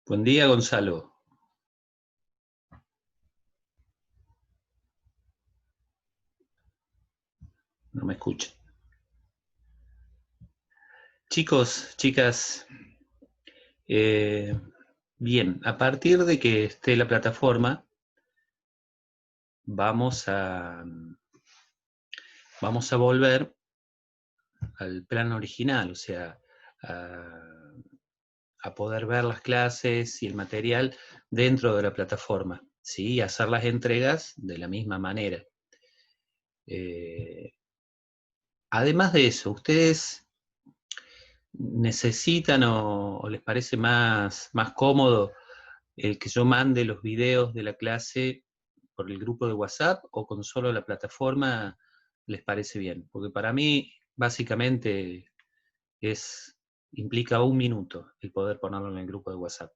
Buen día, Gonzalo. No me escucha. Chicos, chicas, bien, a partir de que esté la plataforma, vamos a, vamos a volver al plan original, o sea, a, a poder ver las clases y el material dentro de la plataforma, ¿sí? Y hacer las entregas de la misma manera. Eh, Además de eso, ¿ustedes necesitan o les parece más cómodo el que yo mande los videos de la clase por el grupo de WhatsApp o con solo la plataforma les parece bien? Porque para mí, básicamente, implica un minuto el poder ponerlo en el grupo de WhatsApp.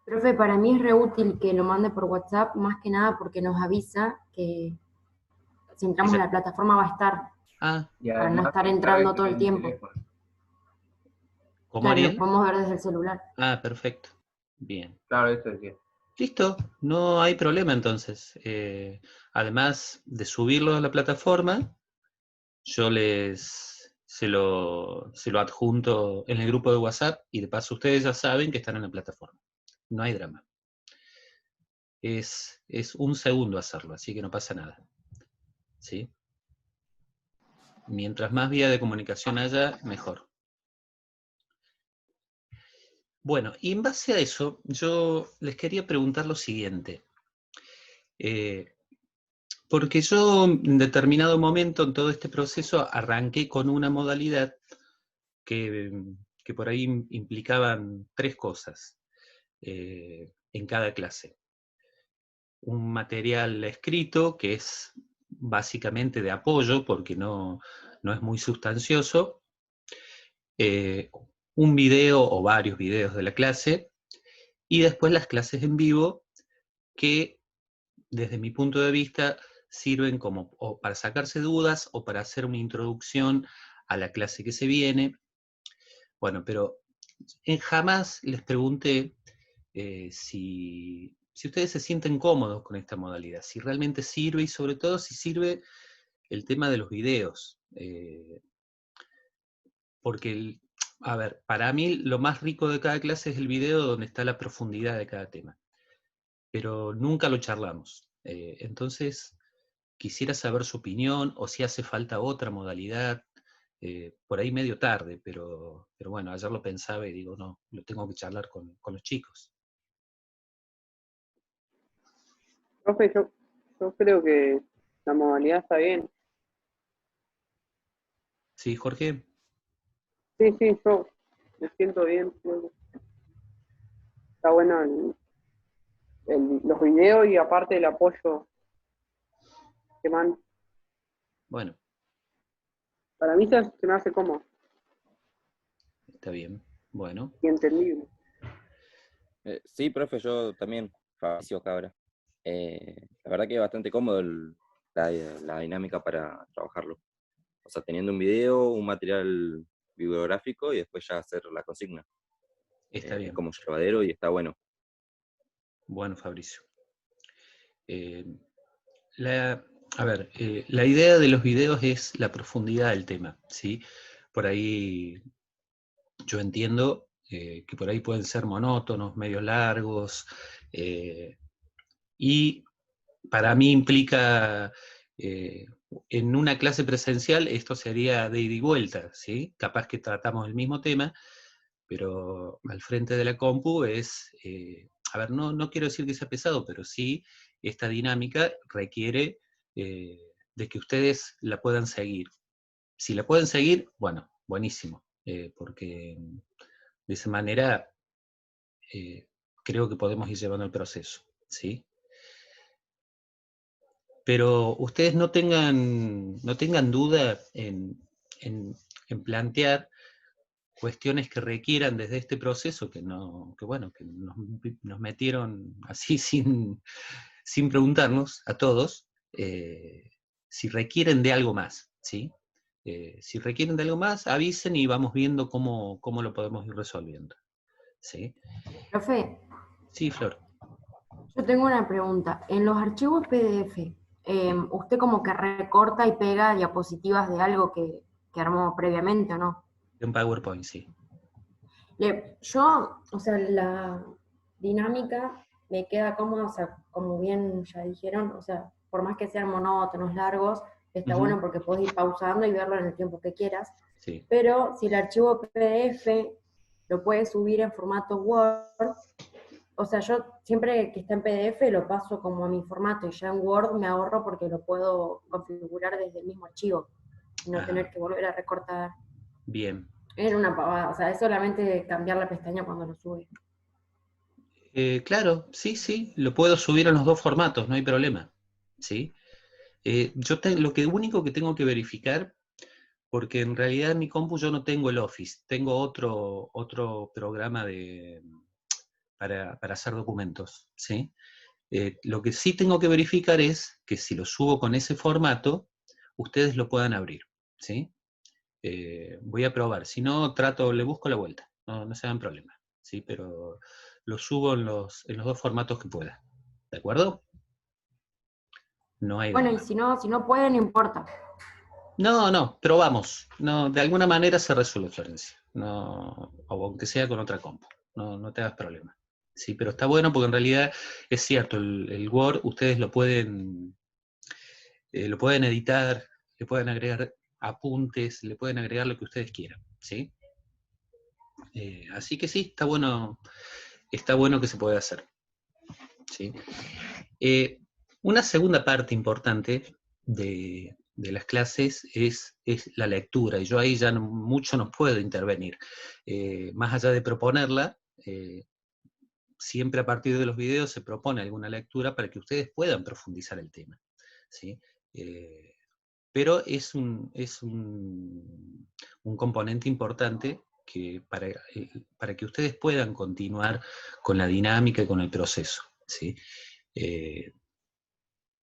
Profe, para mí es re útil que lo mande por WhatsApp, más que nada porque nos avisa que si entramos a la plataforma va a estar, Ah, Y para no además estar él sabe entrando que todo el tiene un tiempo. teléfono. ¿cómo, Claro, los Ariel? podemos ver desde el celular. Ah, perfecto. Bien. Claro, eso decía. Listo, no hay problema entonces. Además de subirlo a la plataforma, yo se lo adjunto en el grupo de WhatsApp y de paso ustedes ya saben que están en la plataforma. No hay drama. Es un segundo hacerlo, así que no pasa nada. ¿Sí? Mientras más vía de comunicación haya, mejor. Bueno, y en base a eso, yo les quería preguntar lo siguiente. Porque yo en determinado momento en todo este proceso arranqué con una modalidad que, que por ahí implicaban tres cosas en cada clase. Un material escrito que es básicamente de apoyo porque no es muy sustancioso, eh, un video o varios videos de la clase y después las clases en vivo que desde mi punto de vista sirven como o para sacarse dudas o para hacer una introducción a la clase que se viene. Bueno, pero jamás les pregunté si ustedes se sienten cómodos con esta modalidad, si realmente sirve y sobre todo si sirve el tema de los videos. Porque, a ver, para mí lo más rico de cada clase es el video donde está la profundidad de cada tema, pero nunca lo charlamos. Entonces, quisiera saber su opinión o si hace falta otra modalidad. Por ahí medio tarde, pero bueno, ayer lo pensaba y digo, no, lo tengo que charlar con los chicos. Profe, yo creo que la modalidad está bien. ¿Sí, Jorge? Sí, yo me siento bien. Creo que está bueno los videos y aparte el apoyo que man. Bueno, Para mí se me hace cómodo está bien. Bueno, y entendible. Sí, profe, yo también, Fabricio Cabra. La verdad que es bastante cómodo la dinámica para trabajarlo. O sea, teniendo un video, un material bibliográfico y después ya hacer la consigna. está Es bien. como llevadero y está bueno. Bueno, Fabricio. Eh, a ver, la idea de los videos es la profundidad del tema, ¿sí? Por ahí yo entiendo que por ahí pueden ser monótonos, medio largos, y para mí implica, eh, en una clase presencial esto sería de ida y vuelta, ¿sí? Capaz que tratamos el mismo tema, pero al frente de la compu a ver, no quiero decir que sea pesado, pero sí, esta dinámica requiere de que ustedes la puedan seguir. Si la pueden seguir, bueno, buenísimo, porque de esa manera eh, creo que podemos ir llevando el proceso, ¿sí? Pero ustedes no tengan duda en plantear cuestiones que requieran desde este proceso bueno, que nos metieron así sin preguntarnos a todos, si requieren de algo más, ¿sí? Si requieren de algo más, avisen y vamos viendo cómo lo podemos ir resolviendo. ¿Sí? Profe, Sí, Flor. yo tengo una pregunta. En los archivos PDF, ¿usted como que recorta y pega diapositivas de algo que armó previamente o no? En PowerPoint, sí. Yo, o sea, la dinámica me queda cómoda, o sea, como bien ya dijeron, o sea, por más que sean monótonos, largos, está bueno porque podés ir pausando y verlo en el tiempo que quieras. Sí. Pero si el archivo PDF lo puedes subir en formato Word, o sea, yo siempre que está en PDF lo paso como a mi formato y ya en Word me ahorro porque lo puedo configurar desde el mismo archivo y no tener que volver a recortar. Bien. Era una pavada, o sea, es solamente cambiar la pestaña cuando lo sube. Claro, sí, lo puedo subir en los dos formatos, no hay problema. ¿Sí? Lo único que tengo que verificar, porque en realidad en mi compu yo no tengo el Office, tengo otro programa para hacer documentos. ¿Sí? Lo que sí tengo que verificar es que si lo subo con ese formato, ustedes lo puedan abrir. ¿Sí? Voy a probar, si no le busco la vuelta, no se hagan problema. ¿Sí? Pero lo subo en los dos formatos que pueda. ¿De acuerdo? No hay Bueno, y drama. si no puede, no importa. No, probamos. No, de alguna manera se resuelve, Florencia. No, o aunque sea con otra compu. No te hagas problema. Sí, pero está bueno porque en realidad es cierto, el Word ustedes lo pueden editar, le pueden agregar apuntes, le pueden agregar lo que ustedes quieran. ¿Sí? Así que sí, está bueno que se pueda hacer. ¿Sí? Una segunda parte importante de las clases es la lectura, y yo ahí ya mucho no puedo intervenir. Más allá de proponerla, siempre a partir de los videos se propone alguna lectura para que ustedes puedan profundizar el tema. ¿Sí? Pero es un componente importante para que ustedes puedan continuar con la dinámica y con el proceso. ¿Sí?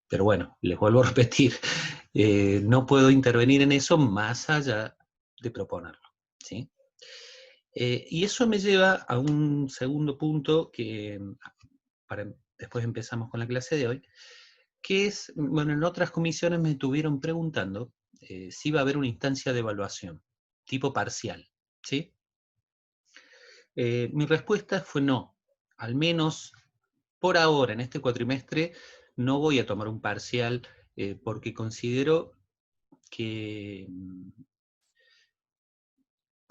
Pero bueno, les vuelvo a repetir, no puedo intervenir en eso más allá de proponerlo. ¿Sí? Y eso me lleva a un segundo punto que después empezamos con la clase de hoy, que es, bueno, en otras comisiones me estuvieron preguntando si iba a haber una instancia de evaluación, tipo parcial. ¿Sí? Mi respuesta fue no, al menos por ahora, en este cuatrimestre, no voy a tomar un parcial porque considero que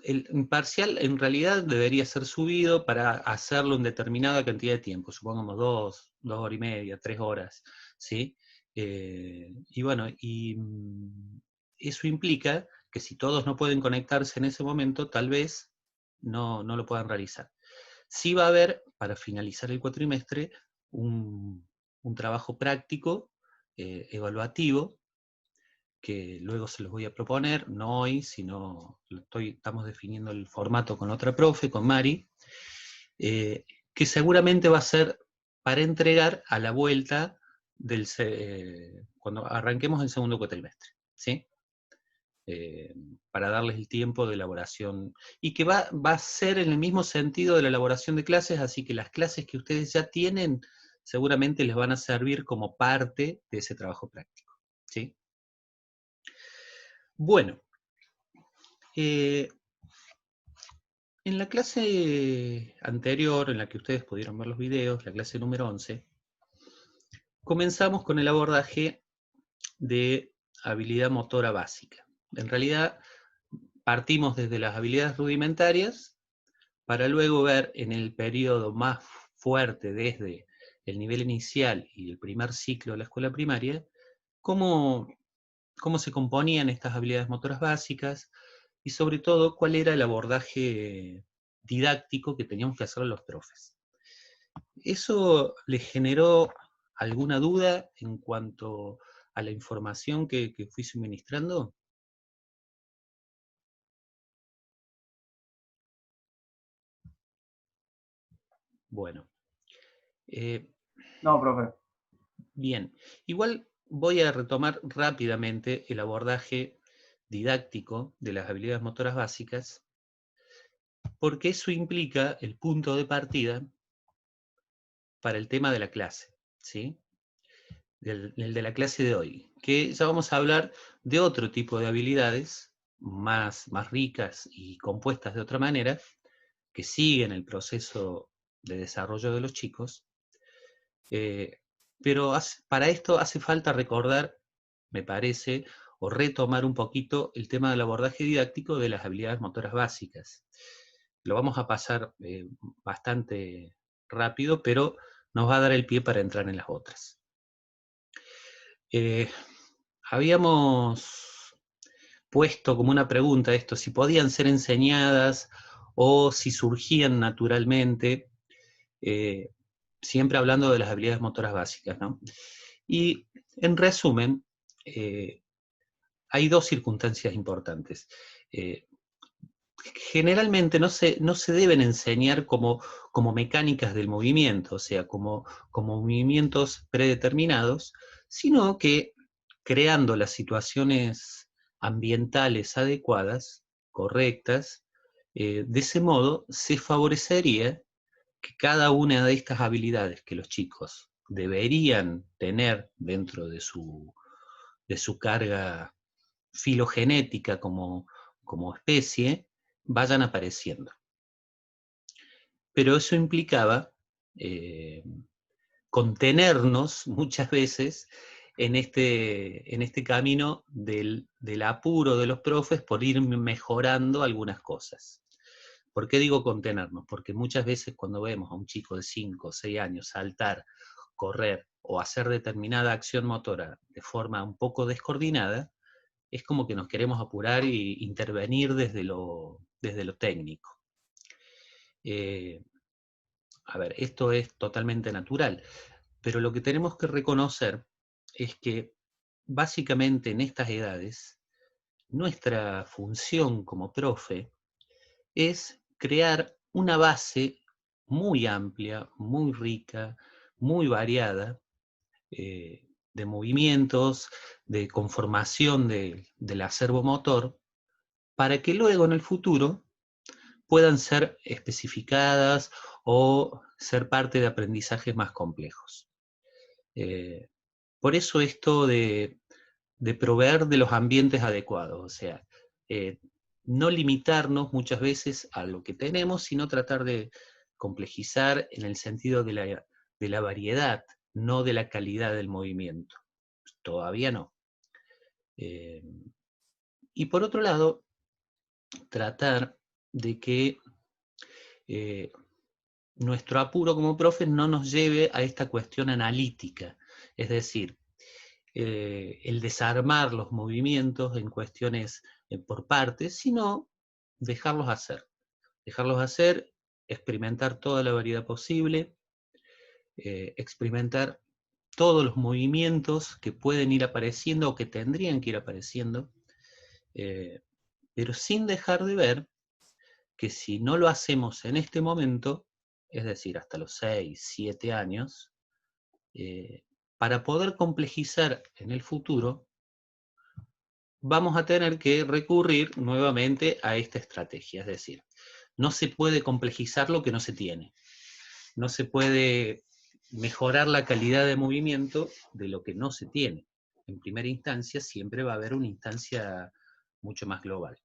el parcial en realidad debería ser subido para hacerlo en determinada cantidad de tiempo, supongamos 2 horas y media, 3 horas, ¿sí? Y bueno, eso implica que si todos no pueden conectarse en ese momento, tal vez no lo puedan realizar. Sí va a haber, para finalizar el cuatrimestre, un trabajo práctico, evaluativo, que luego se los voy a proponer, no hoy, sino estamos definiendo el formato con otra profe, con Mari, que seguramente va a ser para entregar a la vuelta cuando arranquemos el segundo cuatrimestre, ¿sí? Para darles el tiempo de elaboración, y que va a ser en el mismo sentido de la elaboración de clases, así que las clases que ustedes ya tienen seguramente les van a servir como parte de ese trabajo práctico, ¿sí? Bueno, en la clase anterior, en la que ustedes pudieron ver los videos, la clase número 11, comenzamos con el abordaje de habilidad motora básica. En realidad, partimos desde las habilidades rudimentarias para luego ver en el periodo más fuerte desde el nivel inicial y el primer ciclo de la escuela primaria, cómo se componían estas habilidades motoras básicas y sobre todo cuál era el abordaje didáctico que teníamos que hacer a los profes. ¿Eso les generó alguna duda en cuanto a la información que fui suministrando? Bueno. No, profe. Bien. Igual voy a retomar rápidamente el abordaje didáctico de las habilidades motoras básicas, porque eso implica el punto de partida para el tema de la clase, ¿sí? El de la clase de hoy, que ya vamos a hablar de otro tipo de habilidades más ricas y compuestas de otra manera, que siguen el proceso de desarrollo de los chicos, pero para esto hace falta recordar, me parece, o retomar un poquito el tema del abordaje didáctico de las habilidades motoras básicas. Lo vamos a pasar bastante rápido, pero nos va a dar el pie para entrar en las otras. Habíamos puesto como una pregunta esto, si podían ser enseñadas o si surgían naturalmente, siempre hablando de las habilidades motoras básicas, ¿no? Y en resumen, hay dos circunstancias importantes. Generalmente no se deben enseñar como mecánicas del movimiento, o sea, como movimientos predeterminados, sino que creando las situaciones ambientales adecuadas, correctas, de ese modo se favorecería que cada una de estas habilidades que los chicos deberían tener dentro de su carga filogenética como especie, vayan apareciendo. Pero eso implicaba contenernos muchas veces en este camino del apuro de los profes por ir mejorando algunas cosas. ¿Por qué digo contenernos? Porque muchas veces cuando vemos a un chico de 5 o 6 años saltar, correr o hacer determinada acción motora de forma un poco descoordinada, es como que nos queremos apurar e intervenir desde lo técnico. A ver, esto es totalmente natural, pero lo que tenemos que reconocer es que básicamente en estas edades, nuestra función como profe es crear una base muy amplia, muy rica, muy variada, de movimientos, de conformación del acervo motor, para que luego en el futuro puedan ser especificadas o ser parte de aprendizajes más complejos. Por eso esto de proveer de los ambientes adecuados, o sea, no limitarnos muchas veces a lo que tenemos, sino tratar de complejizar en el sentido de la variedad, no de la calidad del movimiento. Todavía no. Y por otro lado, tratar de que nuestro apuro como profes no nos lleve a esta cuestión analítica, es decir, el desarmar los movimientos en cuestiones por partes, sino dejarlos hacer, experimentar toda la variedad posible, experimentar todos los movimientos que pueden ir apareciendo o que tendrían que ir apareciendo, pero sin dejar de ver que si no lo hacemos en este momento, es decir, hasta los 6, 7 años, para poder complejizar en el futuro, vamos a tener que recurrir nuevamente a esta estrategia. Es decir, no se puede complejizar lo que no se tiene. No se puede mejorar la calidad de movimiento de lo que no se tiene. En primera instancia, siempre va a haber una instancia mucho más global.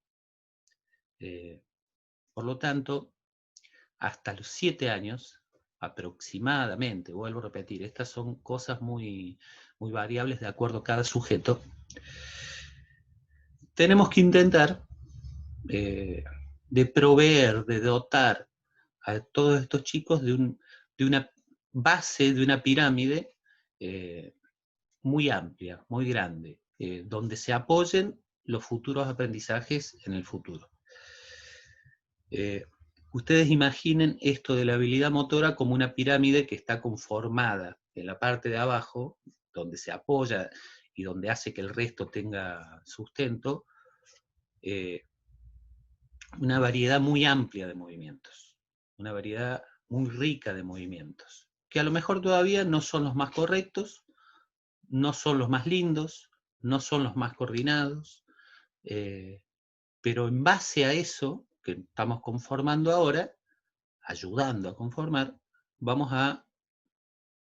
Por lo tanto, hasta los 7 años, aproximadamente, vuelvo a repetir, estas son cosas muy, muy variables de acuerdo a cada sujeto, tenemos que intentar de proveer, de dotar a todos estos chicos de una base, de una pirámide muy amplia, muy grande, donde se apoyen los futuros aprendizajes en el futuro. Ustedes imaginen esto de la habilidad motora como una pirámide que está conformada en la parte de abajo, donde se apoya y donde hace que el resto tenga sustento, una variedad muy amplia de movimientos, una variedad muy rica de movimientos, que a lo mejor todavía no son los más correctos, no son los más lindos, no son los más coordinados, Pero en base a eso que estamos conformando ahora, ayudando a conformar, vamos a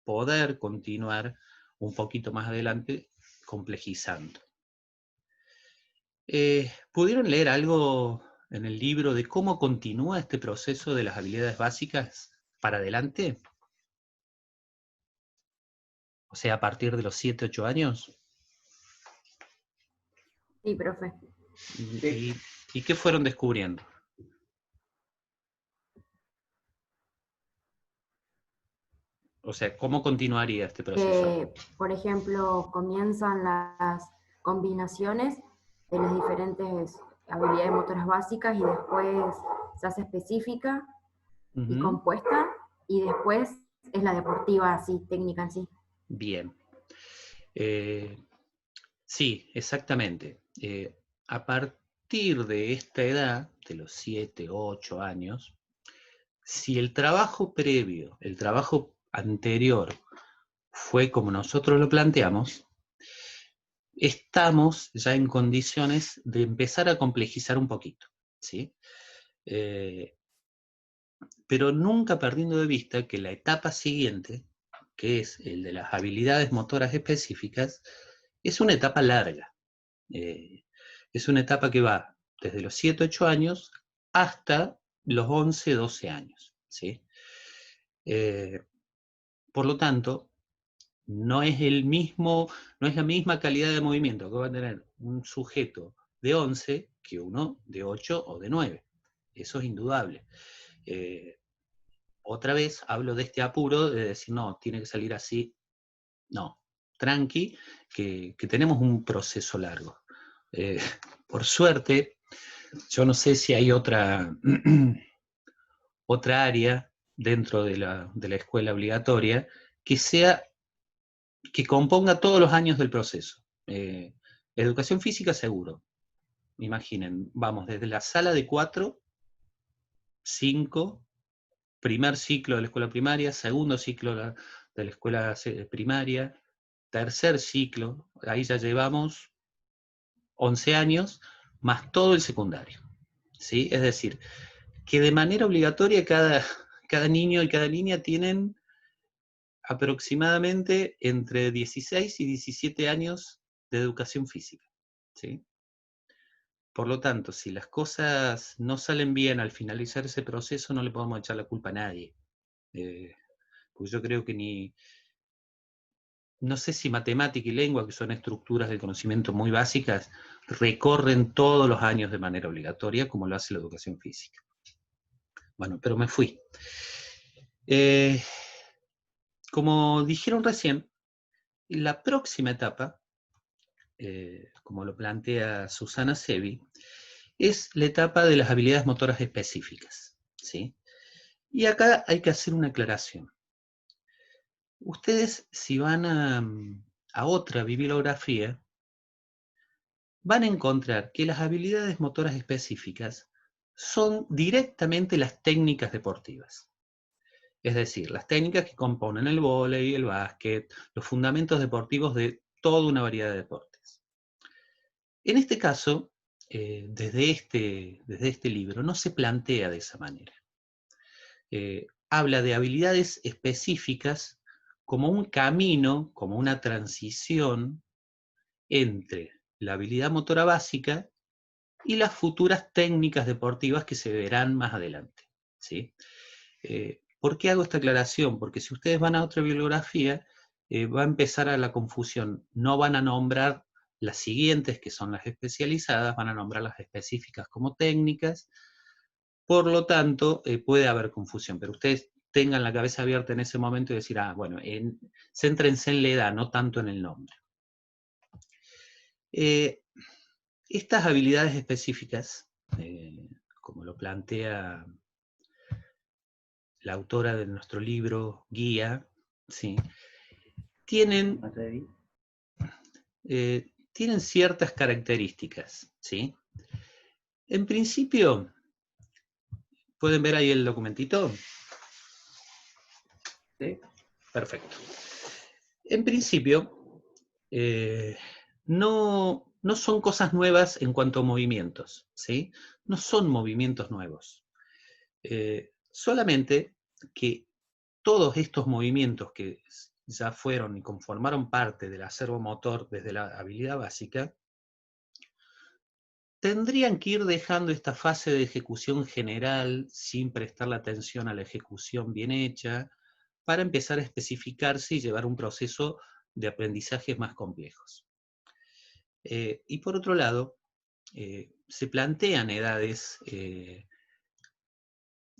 poder continuar un poquito más adelante complejizando. ¿Pudieron leer algo en el libro de cómo continúa este proceso de las habilidades básicas para adelante? O sea, a partir de los 7, 8 años. Sí, profe. ¿Y qué fueron descubriendo? O sea, ¿cómo continuaría este proceso? Por ejemplo, comienzan las combinaciones de las diferentes habilidades motoras básicas y después se hace específica y compuesta, y después es la deportiva, así, técnica en sí. Bien. Sí, exactamente. A partir de esta edad, de los 7, 8 años, si el trabajo previo, el trabajo anterior, fue como nosotros lo planteamos, estamos ya en condiciones de empezar a complejizar un poquito, ¿sí? Pero nunca perdiendo de vista que la etapa siguiente, que es el de las habilidades motoras específicas, es una etapa larga. Es una etapa que va desde los 7, 8 años hasta los 11, 12 años, ¿sí? Por lo tanto, no es la misma calidad de movimiento que va a tener un sujeto de 11 que uno de 8 o de 9. Eso es indudable. Otra vez hablo de este apuro de decir, no, tiene que salir así. No, tranqui, que tenemos un proceso largo. Por suerte, yo no sé si hay otra área dentro de la escuela obligatoria que componga todos los años del proceso. Educación física seguro. Imaginen, vamos desde la sala de 4, 5, primer ciclo de la escuela primaria, segundo ciclo de la escuela primaria, tercer ciclo, ahí ya llevamos 11 años, más todo el secundario, ¿sí? Es decir, que de manera obligatoria cada niño y cada niña tienen aproximadamente entre 16 y 17 años de educación física, ¿sí? Por lo tanto, si las cosas no salen bien al finalizar ese proceso, no le podemos echar la culpa a nadie. Pues yo creo que no sé si matemática y lengua, que son estructuras de conocimiento muy básicas, recorren todos los años de manera obligatoria, como lo hace la educación física. Bueno, pero me fui. Como dijeron recién, la próxima etapa, como lo plantea Susana Sevi, es la etapa de las habilidades motoras específicas, ¿sí? Y acá hay que hacer una aclaración. Ustedes, si van a otra bibliografía, van a encontrar que las habilidades motoras específicas son directamente las técnicas deportivas. Es decir, las técnicas que componen el vóley, el básquet, los fundamentos deportivos de toda una variedad de deportes. En este caso, desde este libro, no se plantea de esa manera. Habla de habilidades específicas como un camino, como una transición entre la habilidad motora básica y las futuras técnicas deportivas que se verán más adelante, ¿sí? ¿Por qué hago esta aclaración? Porque si ustedes van a otra bibliografía, va a empezar a la confusión. No van a nombrar las siguientes, que son las especializadas, van a nombrar las específicas como técnicas. Por lo tanto, puede haber confusión, pero ustedes tengan la cabeza abierta en ese momento y decir, bueno, céntrense en la edad, no tanto en el nombre. Estas habilidades específicas, como lo plantea la autora de nuestro libro, guía, ¿sí? tienen ciertas características, ¿sí? En principio, ¿pueden ver ahí el documentito? ¿Sí? Perfecto. En principio, no no son cosas nuevas en cuanto a movimientos, ¿sí? No son movimientos nuevos. Solamente que todos estos movimientos que ya fueron y conformaron parte del acervo motor desde la habilidad básica, tendrían que ir dejando esta fase de ejecución general sin prestarle atención a la ejecución bien hecha, para empezar a especificarse y llevar un proceso de aprendizajes más complejos. Y por otro lado, se plantean edades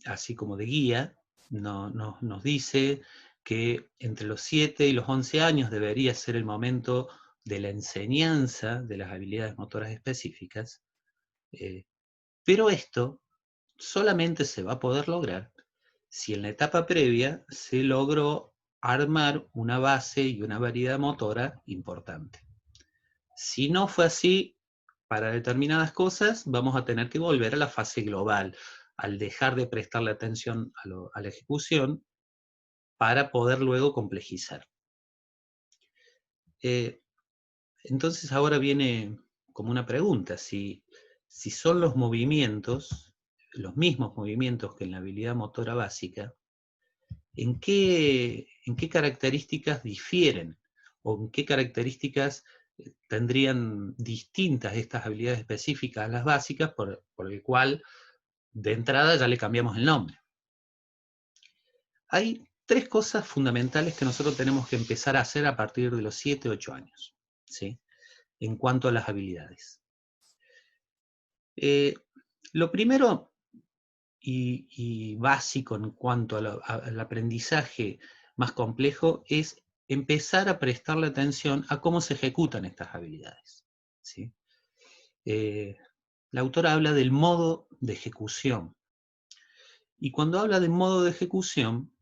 así como de guía, nos dice que entre los 7 y los 11 años debería ser el momento de la enseñanza de las habilidades motoras específicas, pero esto solamente se va a poder lograr si en la etapa previa se logró armar una base y una variedad motora importante. Si no fue así, para determinadas cosas vamos a tener que volver a la fase global, al dejar de prestarle atención a la ejecución para poder luego complejizar. Entonces ahora viene como una pregunta, si son los movimientos, los mismos movimientos que en la habilidad motora básica, ¿en qué características difieren? ¿O en qué características tendrían distintas estas habilidades específicas a las básicas, por el cual de entrada ya le cambiamos el nombre? Hay 3 cosas fundamentales que nosotros tenemos que empezar a hacer a partir de los 7, 8 años, ¿sí? En cuanto a las habilidades. Lo primero y básico en cuanto al aprendizaje más complejo es empezar a prestarle atención a cómo se ejecutan estas habilidades, ¿sí? La autora habla del modo de ejecución. Y cuando habla del modo de ejecución,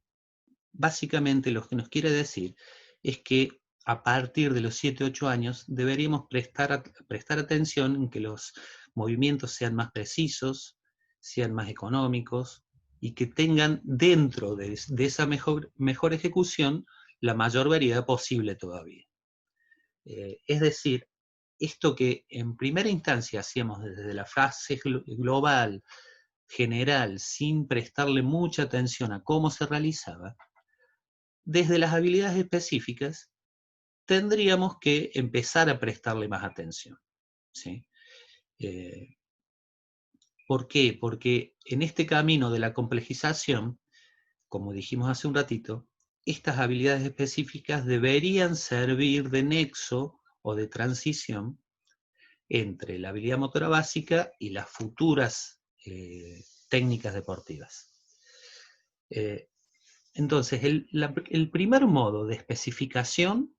básicamente lo que nos quiere decir es que a partir de los 7, 8 años deberíamos prestar atención en que los movimientos sean más precisos, sean más económicos y que tengan dentro de esa mejor ejecución la mayor variedad posible todavía. Es decir, esto que en primera instancia hacíamos desde la fase global, general, sin prestarle mucha atención a cómo se realizaba, desde las habilidades específicas tendríamos que empezar a prestarle más atención, ¿sí? ¿Por qué? Porque en este camino de la complejización, como dijimos hace un ratito, estas habilidades específicas deberían servir de nexo o de transición entre la habilidad motora básica y las futuras técnicas deportivas. Entonces, el primer modo de especificación,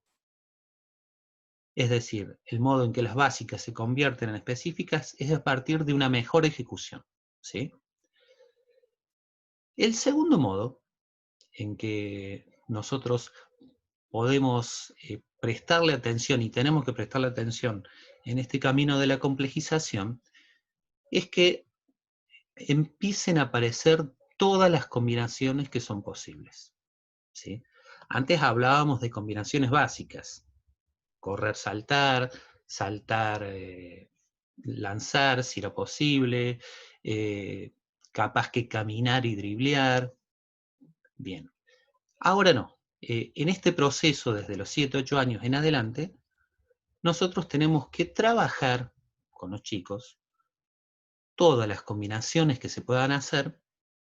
es decir, el modo en que las básicas se convierten en específicas, es a partir de una mejor ejecución, ¿sí? El segundo modo en que nosotros podemos prestarle atención y tenemos que prestarle atención en este camino de la complejización es que empiecen a aparecer todas las combinaciones que son posibles, ¿sí? Antes hablábamos de combinaciones básicas: correr, saltar, saltar, lanzar, si era posible, capaz que caminar y driblear. Bien, ahora no. En este proceso, desde los 7, 8 años en adelante, nosotros tenemos que trabajar con los chicos todas las combinaciones que se puedan hacer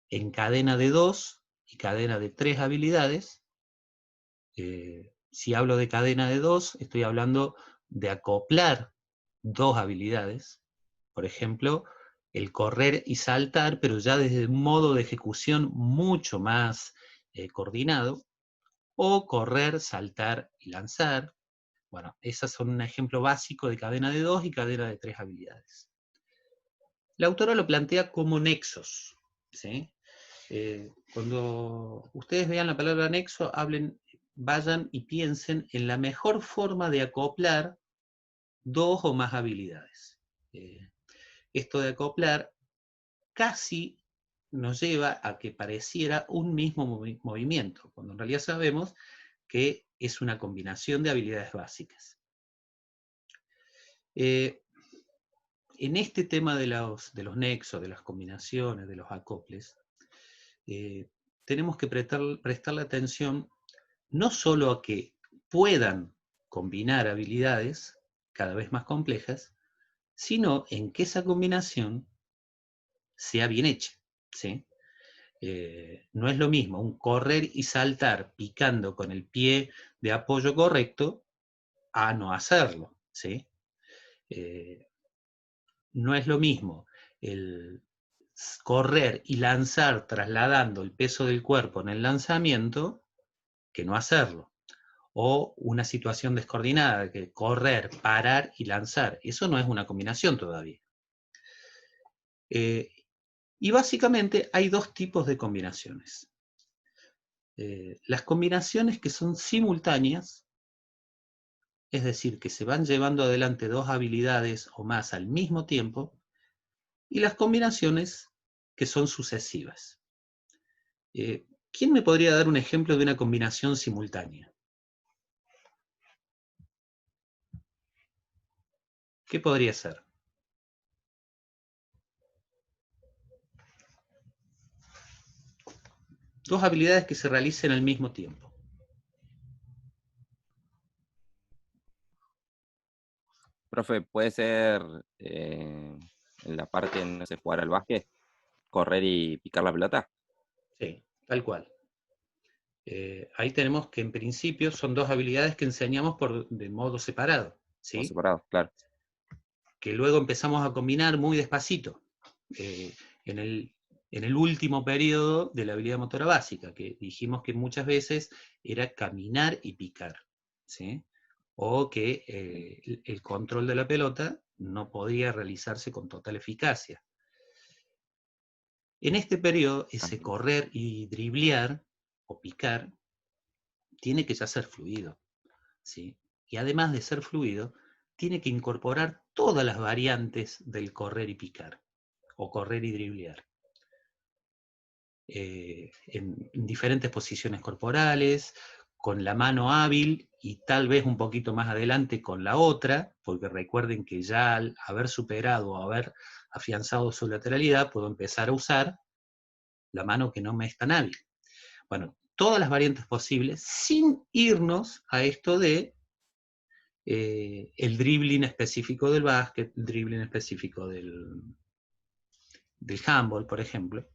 en cadena de 2 y cadena de 3 habilidades. Si hablo de cadena de 2, estoy hablando de acoplar 2 habilidades. Por ejemplo, el correr y saltar, pero ya desde un modo de ejecución mucho más coordinado, o correr, saltar y lanzar. Bueno, esas son un ejemplo básico de cadena de 2 y cadena de 3 habilidades. La autora lo plantea como nexos, ¿sí? Cuando ustedes vean la palabra nexo, vayan y piensen en la mejor forma de acoplar 2 o más habilidades. Esto de acoplar casi nos lleva a que pareciera un mismo movimiento, cuando en realidad sabemos que es una combinación de habilidades básicas. En este tema de los nexos, de las combinaciones, de los acoples, tenemos que prestarle atención no solo a que puedan combinar habilidades cada vez más complejas, sino en que esa combinación sea bien hecha, ¿sí? No es lo mismo un correr y saltar picando con el pie de apoyo correcto a no hacerlo, ¿sí? No es lo mismo el correr y lanzar trasladando el peso del cuerpo en el lanzamiento que no hacerlo. O una situación descoordinada, que correr, parar y lanzar. Eso no es una combinación todavía. Y básicamente hay dos tipos de combinaciones. Las combinaciones que son simultáneas, es decir, que se van llevando adelante dos habilidades o más al mismo tiempo, y las combinaciones que son sucesivas. ¿Quién me podría dar un ejemplo de una combinación simultánea? ¿Qué podría ser? Dos habilidades que se realicen al mismo tiempo. Profe, ¿puede ser en la parte en no sé, jugar al básquet, correr y picar la pelota? Sí, tal cual. Ahí tenemos que en principio son dos habilidades que enseñamos de modo separado, O ¿sí? separados, claro. Que luego empezamos a combinar muy despacito, en el último periodo de la habilidad motora básica, que dijimos que muchas veces era caminar y picar, ¿sí? O que el control de la pelota no podía realizarse con total eficacia. En este periodo, ese correr y driblear o picar tiene que ya ser fluido, ¿sí? Y además de ser fluido, tiene que incorporar todas las variantes del correr y picar, o correr y driblear. En diferentes posiciones corporales, con la mano hábil y tal vez un poquito más adelante con la otra, porque recuerden que ya al haber superado o haber afianzado su lateralidad, puedo empezar a usar la mano que no me es tan hábil. Bueno, todas las variantes posibles sin irnos a esto de el dribbling específico del básquet, el dribbling específico del handball, por ejemplo,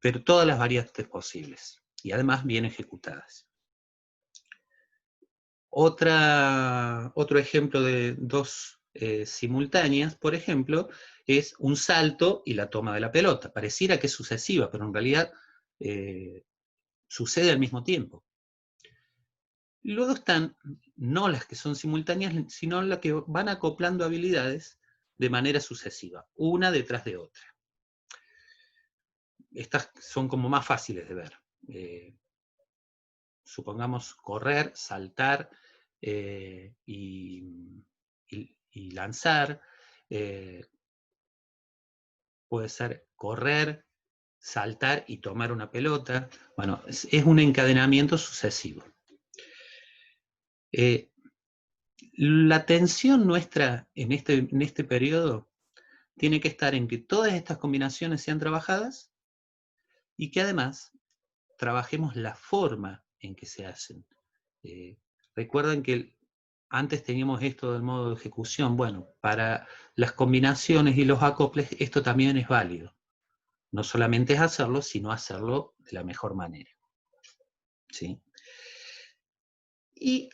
pero todas las variantes posibles, y además bien ejecutadas. Otro ejemplo de dos simultáneas, por ejemplo, es un salto y la toma de la pelota. Pareciera que es sucesiva, pero en realidad sucede al mismo tiempo. Luego están no las que son simultáneas, sino las que van acoplando habilidades de manera sucesiva, una detrás de otra. Estas son como más fáciles de ver. Supongamos correr, saltar y lanzar. Puede ser correr, saltar y tomar una pelota. Bueno, es un encadenamiento sucesivo. La atención nuestra en este periodo tiene que estar en que todas estas combinaciones sean trabajadas y que además trabajemos la forma en que se hacen. Recuerden que antes teníamos esto del modo de ejecución. Bueno, para las combinaciones y los acoples esto también es válido. No solamente es hacerlo, sino hacerlo de la mejor manera. ¿Sí? Y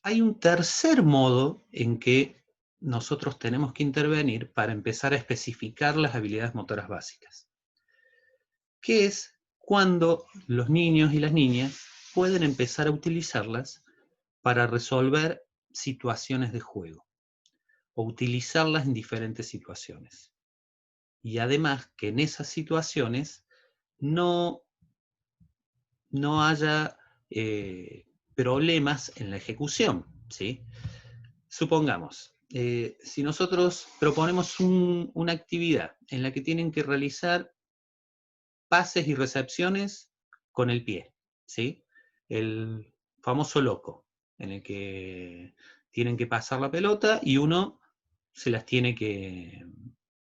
hay un tercer modo en que nosotros tenemos que intervenir para empezar a especificar las habilidades motoras básicas, que es cuando los niños y las niñas pueden empezar a utilizarlas para resolver situaciones de juego, o utilizarlas en diferentes situaciones. Y además que en esas situaciones no haya problemas en la ejecución, ¿sí? Supongamos, si nosotros proponemos una actividad en la que tienen que realizar pases y recepciones con el pie, ¿sí? El famoso loco, en el que tienen que pasar la pelota y uno se las tiene que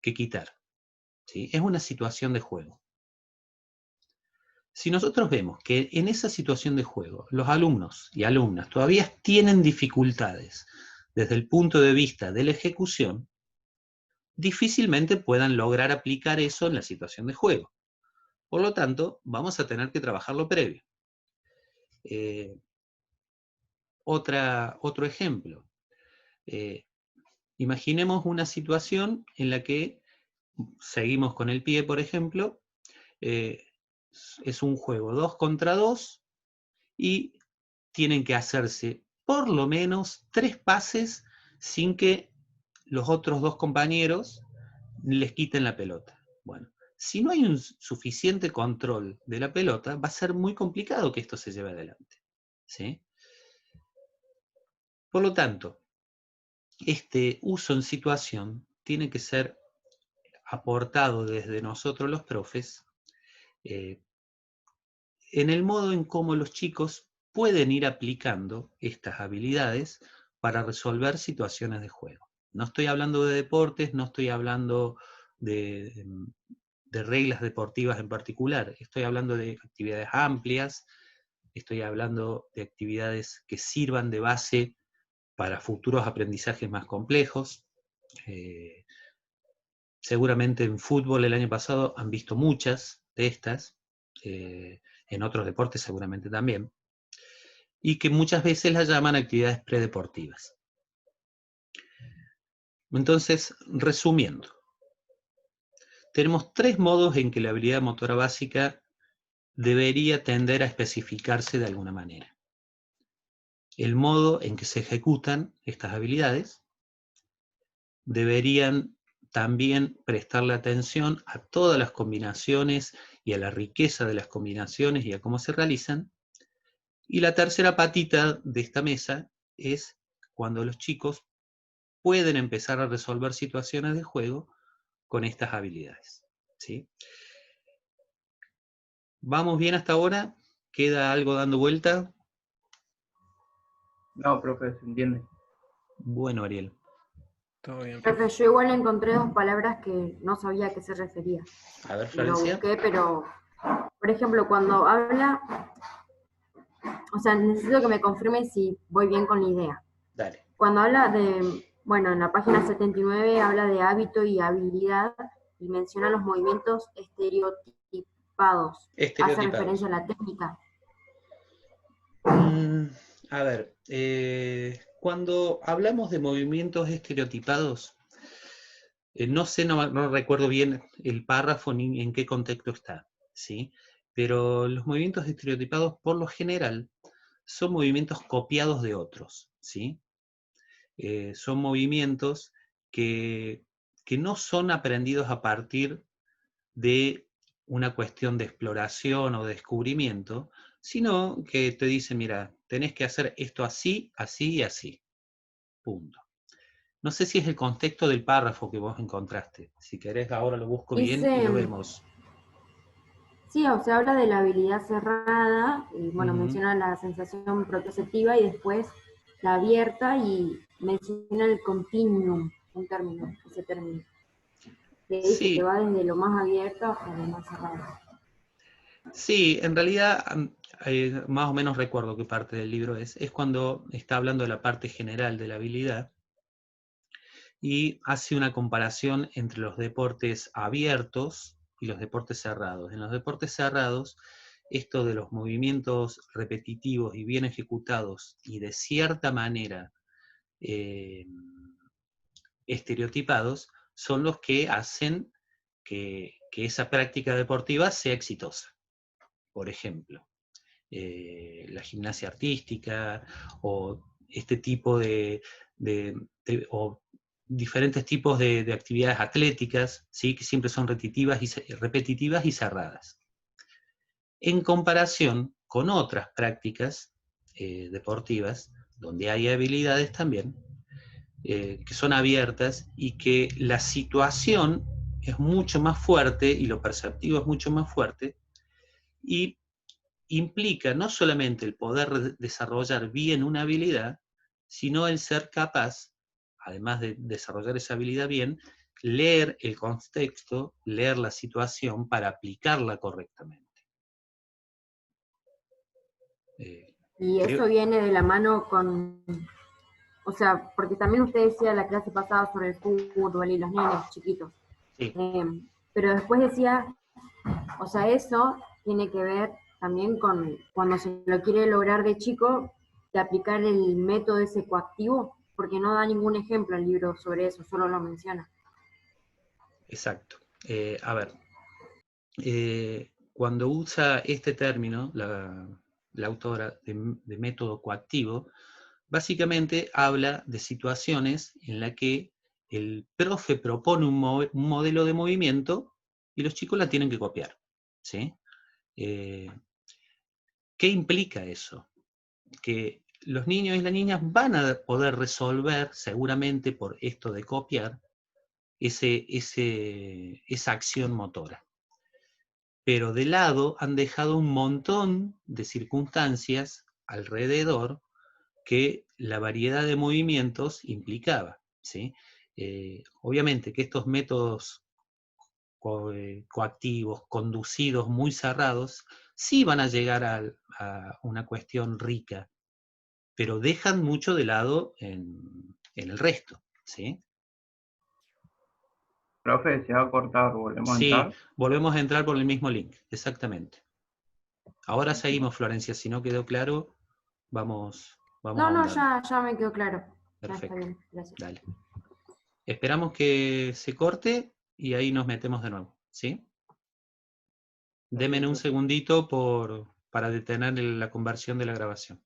quitar. ¿Sí? Es una situación de juego. Si nosotros vemos que en esa situación de juego los alumnos y alumnas todavía tienen dificultades desde el punto de vista de la ejecución, difícilmente puedan lograr aplicar eso en la situación de juego. Por lo tanto, vamos a tener que trabajar lo previo. Otro ejemplo. Imaginemos una situación en la que seguimos con el pie, por ejemplo, es un juego 2 contra 2 y tienen que hacerse por lo menos 3 pases sin que los otros 2 compañeros les quiten la pelota. Bueno, si no hay un suficiente control de la pelota, va a ser muy complicado que esto se lleve adelante. ¿Sí? Por lo tanto, este uso en situación tiene que ser aportado desde nosotros los profes en el modo en cómo los chicos pueden ir aplicando estas habilidades para resolver situaciones de juego. No estoy hablando de deportes, no estoy hablando de reglas deportivas en particular, estoy hablando de actividades amplias, estoy hablando de actividades que sirvan de base para futuros aprendizajes más complejos. Seguramente en fútbol el año pasado han visto muchas de estas, en otros deportes seguramente también, y que muchas veces las llaman actividades predeportivas. Entonces, resumiendo, tenemos 3 modos en que la habilidad motora básica debería tender a especificarse de alguna manera. El modo en que se ejecutan estas habilidades, deberían también prestarle atención a todas las combinaciones y a la riqueza de las combinaciones y a cómo se realizan. Y la tercera patita de esta mesa es cuando los chicos pueden empezar a resolver situaciones de juego con estas habilidades. ¿Sí? ¿Vamos bien hasta ahora? ¿Queda algo dando vuelta? No, profe, se entiende. Bueno, Ariel. Todo bien, Profe, profe. yo igual encontré 2 palabras que no sabía a qué se refería. A ver, Lo Florencia. busqué, pero, por ejemplo, cuando habla, o sea, necesito que me confirme si voy bien con la idea. Dale. Cuando habla de, bueno, en la página 79 habla de hábito y habilidad y menciona los movimientos estereotipados. Hace referencia a la técnica. A ver, cuando hablamos de movimientos estereotipados, no sé, no recuerdo bien el párrafo ni en qué contexto está, ¿sí? Pero los movimientos estereotipados, por lo general, son movimientos copiados de otros, ¿sí? Son movimientos que no son aprendidos a partir de una cuestión de exploración o descubrimiento, sino que te dicen, mira, tenés que hacer esto así, así y así. Punto. No sé si es el contexto del párrafo que vos encontraste. Si querés, ahora lo busco bien y lo vemos. Sí, o sea, habla de la habilidad cerrada, y bueno, menciona la sensación proprioceptiva y después la abierta y menciona el continuum, un término, ese término. Que dice que va desde lo más abierto hasta lo más cerrado. Sí, en realidad, más o menos recuerdo qué parte del libro es. Es cuando está hablando de la parte general de la habilidad y hace una comparación entre los deportes abiertos y los deportes cerrados. En los deportes cerrados, esto de los movimientos repetitivos y bien ejecutados y de cierta manera estereotipados son los que hacen que esa práctica deportiva sea exitosa. Por ejemplo, la gimnasia artística o este tipo o diferentes tipos de actividades atléticas, ¿sí? Que siempre son repetitivas y cerradas. En comparación con otras prácticas deportivas, donde hay habilidades también, que son abiertas y que la situación es mucho más fuerte y lo perceptivo es mucho más fuerte y implica no solamente el poder desarrollar bien una habilidad, sino el ser capaz, además de desarrollar esa habilidad bien, leer el contexto, leer la situación para aplicarla correctamente. Y Creo- eso viene de la mano con, o sea, porque también usted decía la clase pasada sobre el fútbol y los nenes chiquitos. sí, Pero después decía, o sea, eso tiene que ver también con cuando se lo quiere lograr de chico, de aplicar el método ese coactivo, porque no da ningún ejemplo el libro sobre eso, solo lo menciona. exacto. A ver, cuando usa este término, la autora de método coactivo, básicamente habla de situaciones en las que el profe propone un modelo de movimiento y los chicos la tienen que copiar, ¿sí? ¿Qué implica eso? Que los niños y las niñas van a poder resolver, seguramente por esto de copiar, esa acción motora. Pero de lado han dejado un montón de circunstancias alrededor que la variedad de movimientos implicaba, ¿sí? Obviamente que estos métodos coactivos, conducidos, muy cerrados, sí van a llegar a una cuestión rica, pero dejan mucho de lado en el resto, ¿sí? Profe, se va a cortar, volvemos a Sí, entrar. volvemos a entrar por el mismo link, exactamente. Ahora seguimos, Florencia, si no quedó claro, vamos No, ahondando. ya me quedó claro. Ya está Perfecto, bien, gracias. dale. Esperamos que se corte y ahí nos metemos de nuevo, ¿sí? Denme un segundito para detener la conversión de la grabación.